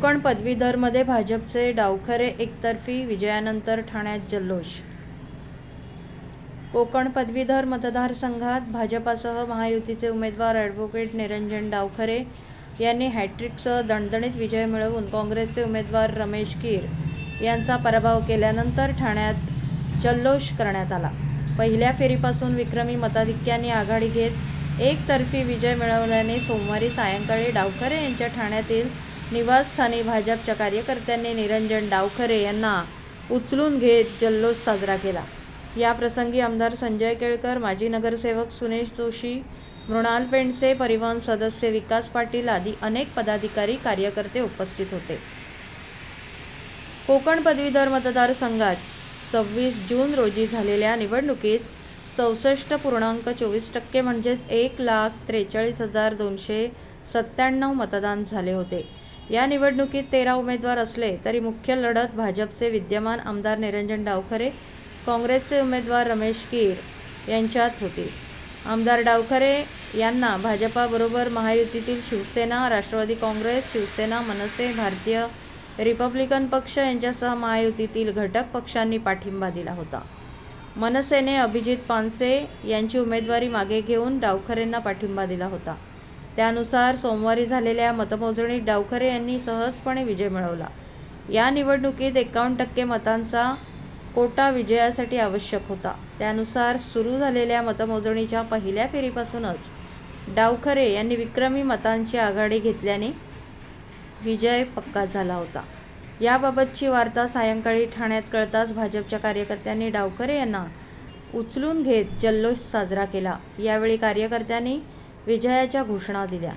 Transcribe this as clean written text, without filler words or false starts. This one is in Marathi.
कोकण पदवीधरमध्ये भाजपचे डावखरे एकतर्फी विजयानंतर ठाण्यात जल्लोष। कोकण पदवीधर मतदारसंघात भाजपासह महायुतीचे उमेदवार ॲडव्होकेट निरंजन डावखरे यांनी हॅट्रिकसह दणदणीत विजय मिळवून काँग्रेसचे उमेदवार रमेश कीर यांचा पराभव केल्यानंतर ठाण्यात जल्लोष करण्यात आला। पहिल्या फेरीपासून विक्रमी मताधिक्याने आघाडी घेत एकतर्फी विजय मिळवल्याने सोमवारी सायंकाळी डावखरे यांच्या ठाण्यातील निवासस्थानी भाजपच्या कार्यकर्त्यांनी निरंजन डावखरे यांना उचलून घेत जल्लोष साजरा केला। या प्रसंगी आमदार संजय केळकर, माजी नगरसेवक सुनेश जोशी, मृणाल पेंडसे, परिवहन सदस्य विकास पाटील आदी अनेक पदाधिकारी कार्यकर्ते उपस्थित होते। कोकण पदवीधर मतदारसंघात 26 जून रोजी झालेल्या निवडणुकीत 64.24% म्हणजेच 1,43,297 मतदान झाले होते। या निवडणुकीत 13 उमेदवार असले तरी मुख्य लढत भाजपचे विद्यमान आमदार निरंजन डावखरे, काँग्रेसचे उमेदवार रमेश कीर यांच्यात होती। आमदार डावखरे यांना भाजपाबरोबर महायुतीतील शिवसेना, राष्ट्रवादी काँग्रेस, शिवसेना, मनसे, भारतीय रिपब्लिकन पक्ष यांच्यासह महायुतीतील घटक पक्षांनी पाठिंबा दिला होता। मनसेने अभिजित पानसे यांची उमेदवारी मागे घेऊन डावखरेंना पाठिंबा दिला होता। त्यानुसार सोमवारी झालेल्या मतमोजणीत डावखरे यांनी सहजपणे विजय मिळवला। या निवडणुकीत 51% मतांचा कोटा विजयासाठी आवश्यक होता। त्यानुसार सुरू झालेल्या मतमोजणीच्या पहिल्या फेरीपासूनच डावखरे यांनी विक्रमी मतांची आघाडी घेतल्याने विजय पक्का झाला होता। याबाबतची वार्ता सायंकाळी ठाण्यात कळताच भाजपच्या कार्यकर्त्यांनी डावखरे यांना उचलून घेत जल्लोष साजरा केला। यावेळी कार्यकर्त्यांनी विजयाच्या घोषणा दिल्या।